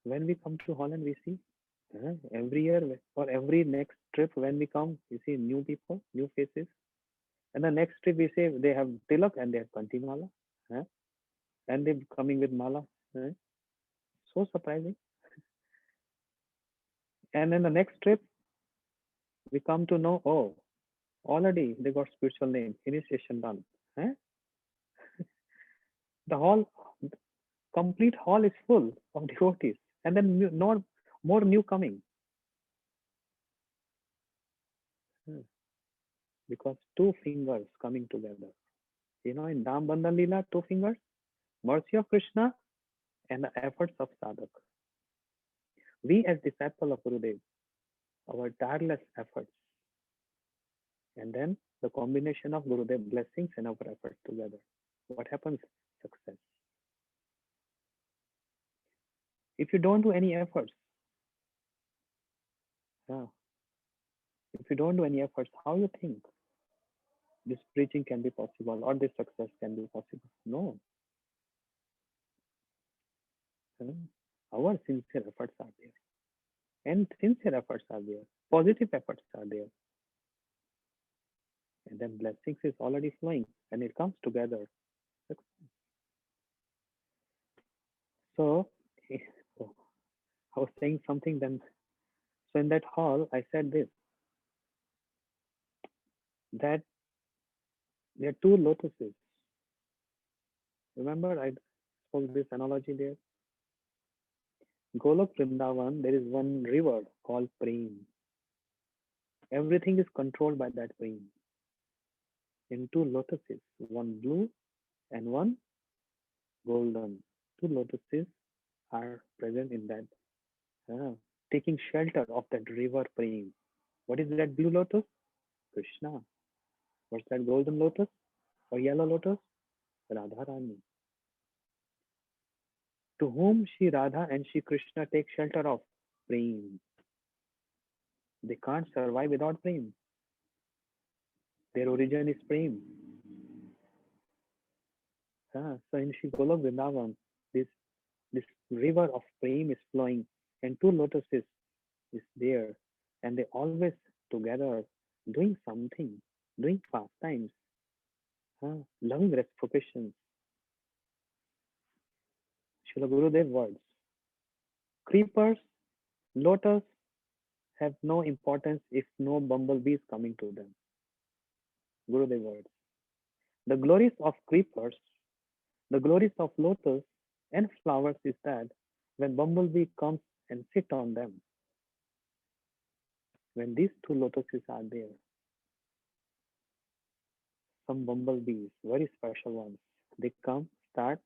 when we come to Holland, we see every year or every next trip when we come, we see new people, new faces. And the next trip we say they have tilak and they have kanti mala. And they're coming with mala. So surprising. And then the next trip, we come to know, oh, already they got spiritual name, initiation done. The hall, complete hall is full of devotees. And then more new coming. Because two fingers coming together. In Dham Bandhan Leela, two fingers, mercy of Krishna and the efforts of sadhak. We as disciples of Gurudev, our tireless efforts, and then the combination of Gurudev blessings and our efforts together. What happens? Success. If you don't do any efforts, if you don't do any efforts, how you think this preaching can be possible or this success can be possible? No. Our sincere efforts are there. And sincere efforts are there. Positive efforts are there. And then blessings is already flowing and it comes together. So I was saying something then. So in that hall, I said this, that there are two lotuses. Remember, I spoke this analogy there. Golok Vrindavan, there is one river called Prem. Everything is controlled by that Prem. In two lotuses, one blue and one golden. Two lotuses are present in that, taking shelter of that river Prem. What is that blue lotus? Krishna. What's that golden lotus or yellow lotus? Radharani. To whom Shri Radha and Shri Krishna take shelter of? Prem. They can't survive without Prem. Their origin is Prem. So in Shri Golok Vrindavan, this river of Prem is flowing, and two lotuses is there, and they always together doing something, doing pastimes, loving reciprocations. Srila Gurudev words. Creepers, lotus have no importance if no bumblebee is coming to them. Gurudev words. The glories of creepers, the glories of lotus and flowers is that when bumblebee comes and sit on them, when these two lotuses are there, some bumblebees, very special ones, they come, start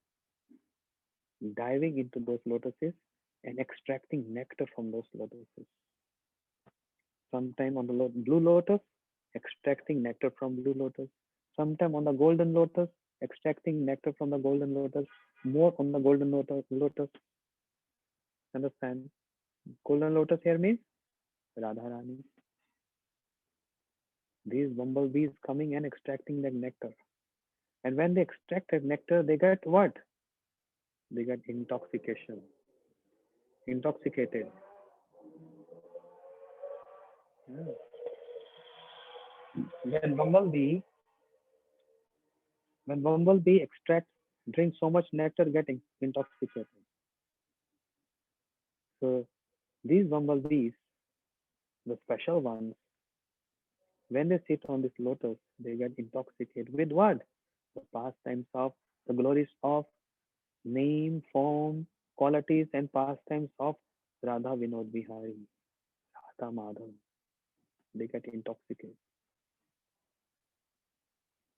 diving into those lotuses and extracting nectar from those lotuses. Sometime on the blue lotus, extracting nectar from blue lotus. Sometime on the golden lotus, extracting nectar from the golden lotus. More on the golden lotus. Understand? Golden lotus here means Radharani. These bumblebees coming and extracting that nectar. And when they extract that nectar, they get what? They get intoxication. Intoxicated. Yeah. When bumblebee extracts, drinks so much nectar, getting intoxicated. So these bumblebees, the special ones, when they sit on this lotus, they get intoxicated with what? The pastimes of, the glories of name, form, qualities, and pastimes of Radha Vinod Bihari, Radha Madhav. They get intoxicated.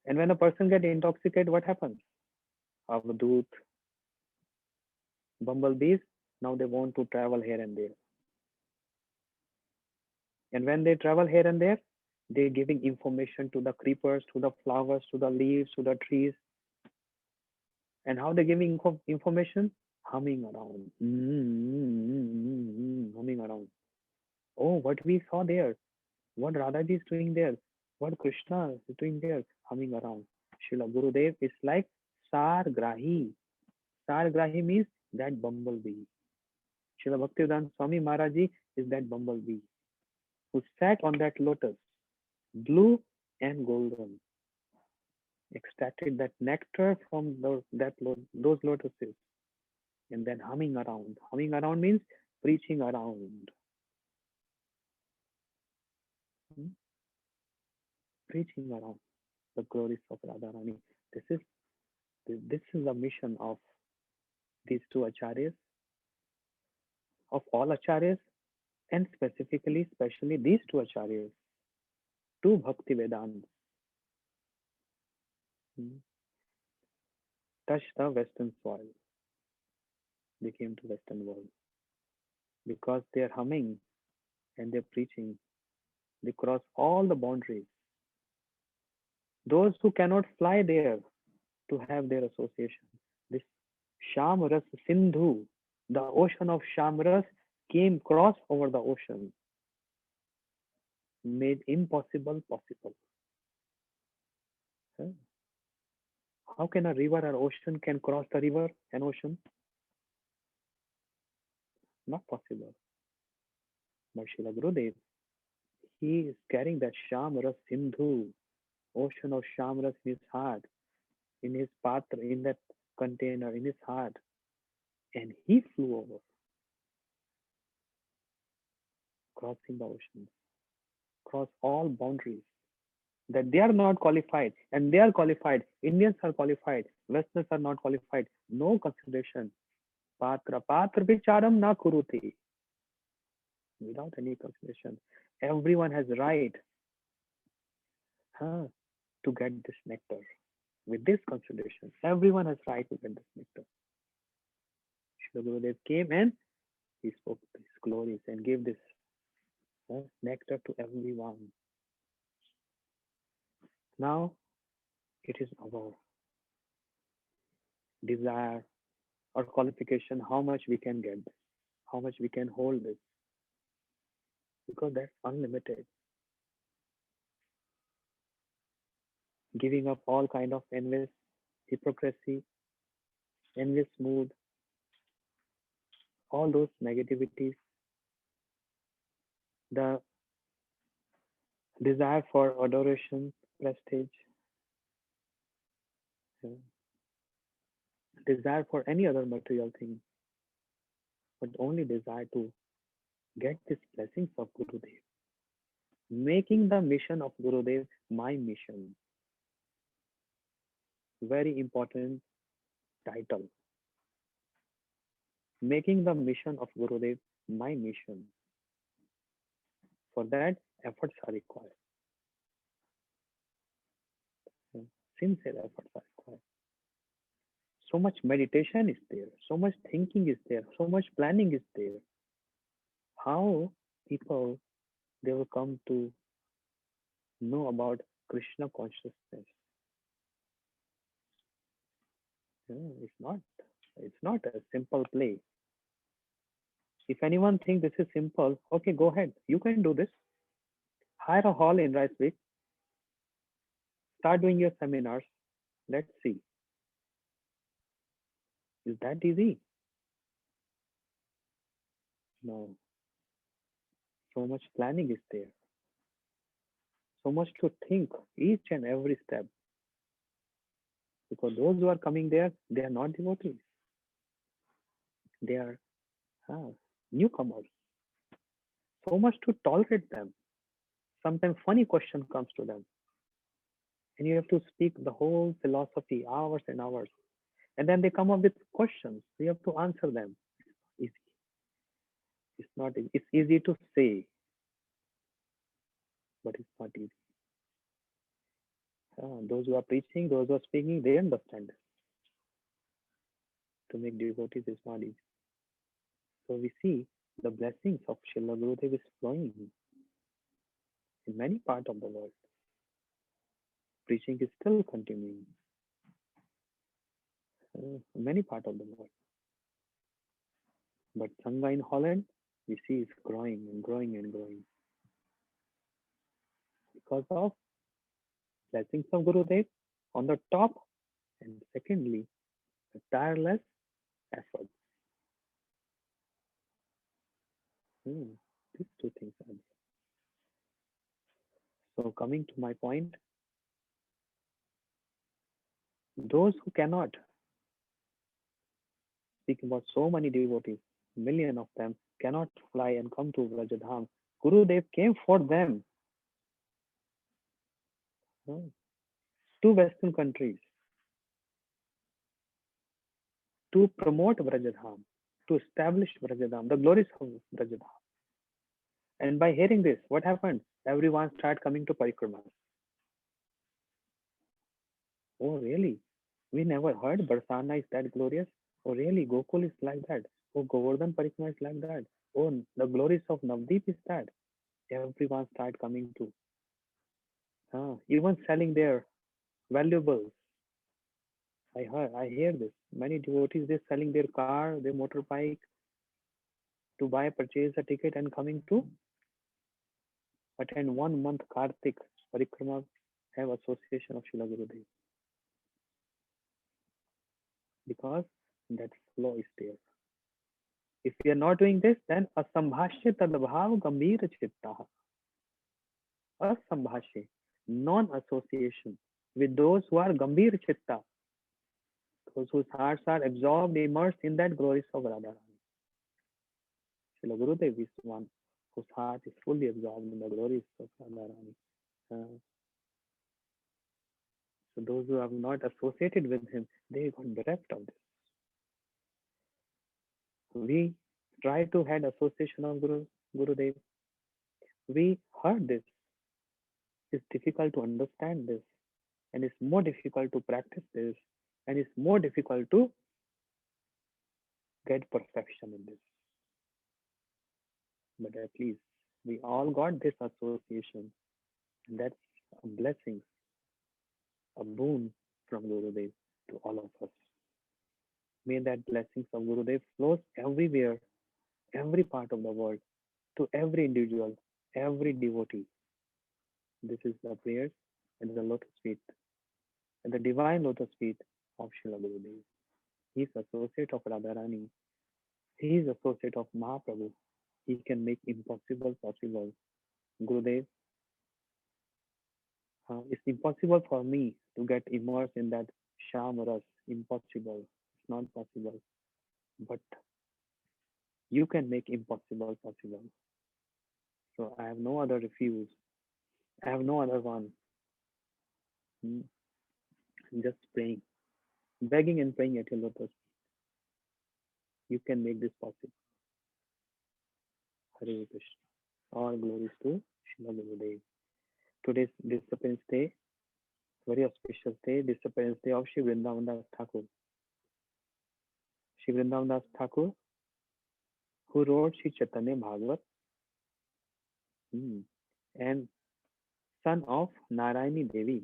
And when a person gets intoxicated, what happens? Avadut, bumblebees, now they want to travel here and there. And when they travel here and there, they're giving information to the creepers, to the flowers, to the leaves, to the trees. And how they're giving information? Humming around. Humming around. Oh, what we saw there. What Radhaji is doing there. What Krishna is doing there. Humming around. Srila Gurudev is like Sargrahi. Sargrahi means that bumblebee. Srila Bhaktivedanta Swami Maharaji is that bumblebee who sat on that lotus, blue and golden, extracted that nectar from those lotuses, and then humming around. Humming around means preaching around. Preaching around the glories of Radharani. This is the mission of these two acharyas, of all acharyas, and especially these two acharyas, two Bhaktivedanta. Touch the Western soil. They came to Western world because they are humming and they're preaching. They cross all the boundaries. Those who cannot fly there to have their association. This Shamras Sindhu, the ocean of Shamras, came cross over the ocean, made impossible possible. How can a river or ocean can cross the river and ocean? Not possible. But Srila Gurudev, he is carrying that Shamras Sindhu, ocean of Shamras in his heart, in his patra, in that container, in his heart. And he flew over, crossing the ocean, cross all boundaries. That they are not qualified, and they are qualified. Indians are qualified. Westerners are not qualified. No consideration. Patra vicharam na kuruti. Without any consideration. Everyone has right to get this nectar. With this consideration, everyone has right to get this nectar. Srila Gurudev came and he spoke his glories and gave this nectar to everyone. Now, it is our desire, or qualification, how much we can get this, how much we can hold this, because that's unlimited. Giving up all kind of envious, hypocrisy, envious mood, all those negativities, the desire for adoration, prestige, uh, desire for any other material thing, but only desire to get these blessings of Gurudev. Making the mission of Gurudev my mission. Very important title. Making the mission of Gurudev my mission. For that, efforts are required. Sincere efforts are required. So much meditation is there, so much thinking is there, so much planning is there. How people they will come to know about Krishna consciousness? It's not a simple play. If anyone thinks this is simple, okay, go ahead. You can do this. Hire a hall in Ricewick. Start doing your seminars. Let's see. Is that easy? No. So much planning is there. So much to think each and every step. Because those who are coming there, they are not devotees. They are newcomers. So much to tolerate them. Sometimes funny question comes to them. And you have to speak the whole philosophy, hours and hours. And then they come up with questions. You have to answer them. Easy. It's not easy. It's easy to say, but it's not easy. Those who are preaching, those who are speaking, they understand. To make devotees is not easy. So we see the blessings of Srila Gurudev is flowing in many parts of the world. Preaching is still continuing in many parts of the world. But Sangha in Holland, we see is growing and growing and growing. Because of blessings of Gurudev on the top, and secondly, the tireless effort. These two things are there. So coming to my point, those who cannot speak about so many devotees, million of them cannot fly and come to Vrajadham. Gurudev came for them to Western countries to promote Vrajadham, to establish Vrajadham, the glories of Vrajadham. And by hearing this, what happened? Everyone started coming to Parikramas. Oh, really? We never heard Barsana is that glorious. Oh, really? Gokul is like that. Oh, Govardhan Parikrama is like that. Oh, the glories of Navdeep is that. Everyone started coming to. Even selling their valuables. I hear this. Many devotees, they're selling their car, their motorbike to purchase a ticket and coming to attend 1 month Kartik Parikrama, have association of Srila Gurudev. Because that flow is there. If we are not doing this, then asambhashya tadbhav gambhir chittaha. Asambhashya, non-association with those who are gambhir chitta, those whose hearts are absorbed, immersed in that glories of Radharani. Srila Gurudev is one whose heart is fully absorbed in the glories of Radharani. So those who are not associated with him, they got bereft of this. We try to have association of Gurudev. We heard this. It's difficult to understand this, and it's more difficult to practice this, and it's more difficult to get perfection in this. But at least we all got this association, and that's a blessing, a boon from Gurudev to all of us. May that blessings of Gurudev flows everywhere, every part of the world, to every individual, every devotee. This is the prayers and the lotus feet, and the divine lotus feet of Srila Gurudev. He is associate of Radharani. He is associate of Mahaprabhu. He can make impossible possible. Gurudev, it's impossible for me to get immersed in that Sham Ras. Impossible. It's not possible. But you can make impossible possible. So I have no other refuge. I have no other one. I'm just praying, begging and praying at your lotus. You can make this possible. Hare Krishna. All glories to Srila Gurudev. Today's Disappearance Day, very auspicious day, Disappearance Day of Shri Vrindavan Das Thakur. Shri Vrindavan Das Thakur, who wrote Shri Chaitanya Bhagavat, and son of Narayani Devi.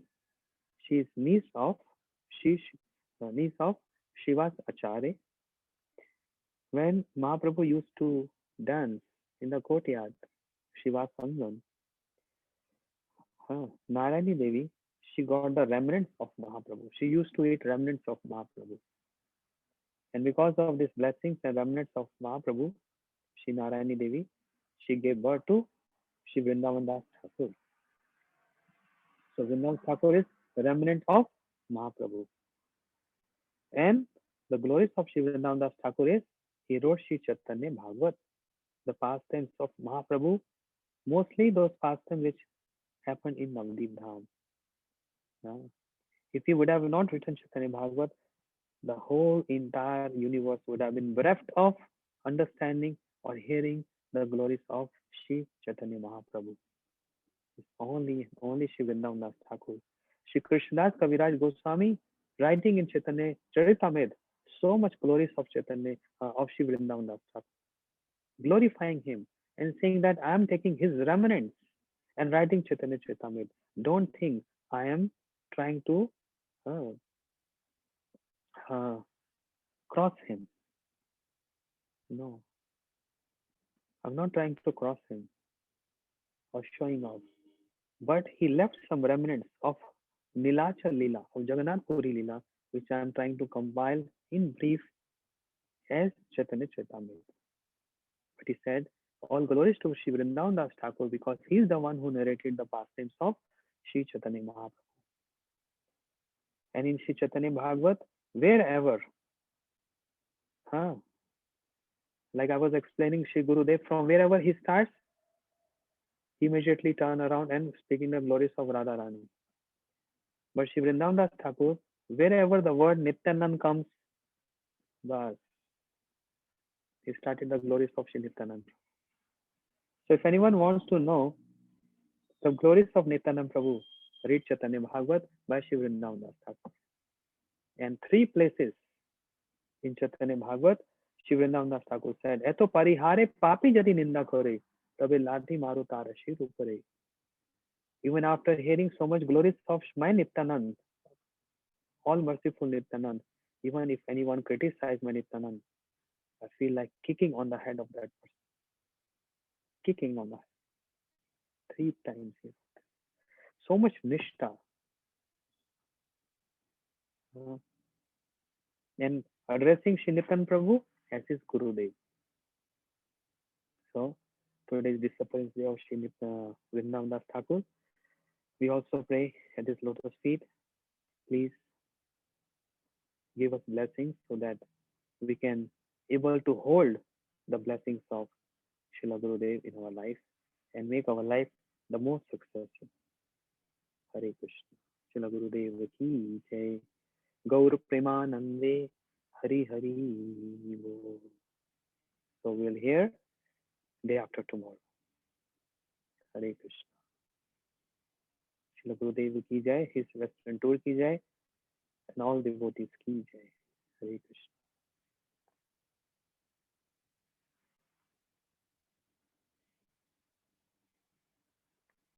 She is niece of Shiva's Acharya. When Mahaprabhu used to dance in the courtyard, Shiva's Sangam, Narayani Devi, she got the remnants of Mahaprabhu. She used to eat remnants of Mahaprabhu. And because of these blessings and remnants of Mahaprabhu, Shri Narayani Devi, she gave birth to Shri Vrindavan Das Thakur. So Vrindavan Thakur is the remnant of Mahaprabhu. And the glories of Shri Vrindavan Das Thakur is, he wrote Shri Chaitanya Bhagavat, the pastimes of Mahaprabhu, mostly those pastimes which happened in Navadip Dham. If he would have not written Chaitanya Bhagavat, the whole entire universe would have been bereft of understanding or hearing the glories of Shri Chaitanya Mahaprabhu. It's only Shri Vrindavan Das Thakur. Shri Krishnadas Kaviraj Goswami, writing in Chaitanya Charitamrita, so much glories of Chaitanya, of Shri Vrindavan Das Thakur, glorifying him and saying that I am taking his remnants and writing Chaitanya Charitamrita. Don't think I am trying to cross him. No, I'm not trying to cross him or showing off. But he left some remnants of Nilachal Leela, of Jagannath Puri Leela, which I am trying to compile in brief as Chaitanya Charitamrita. But he said, all glories to Shri Vrindavan Das Thakur, because he is the one who narrated the pastimes of Shri Chaitanya Mahaprabhu. And in Shri Chaitanya Bhagavat, wherever, like I was explaining Shri Gurudev, from wherever he starts, he immediately turn around and speaking the glories of Radharani. But Shri Vrindavan Das Thakur, wherever the word Nityanand comes, thus he started the glories of Shri Nityanand. So if anyone wants to know the glories of Nityanand Prabhu, read Chaitanya Bhagavat by Shri Vrindavan Das Thakur. And 3 places in Chaitanya Bhagavat, Shri Vrindavan Das Thakur said, Eto parihare papi jadi ninda kore, tabe lati maru tarashi rupare. Even after hearing so much glories of my Nityanand, all merciful Nityanand, even if anyone criticizes my Nityanand, I feel like kicking on the head of that person. Kicking on the head. 3 times. So much nishta. And addressing Shri Nityanand Prabhu as his Gurudev. So, today's Disappearance Day of Shri Vrindavan Das Thakur. We also pray at his lotus feet. Please give us blessings so that we can able to hold the blessings of Srila Gurudev in our life and make our life the most successful. Hare Krishna. Srila Gurudev ki jai. Gaur Premanande Hari Hari. So we'll hear day after tomorrow. Hare Krishna. Srila Gurudev ki jai. His Western tour ki jai. And all devotees ki jai. Hare Krishna.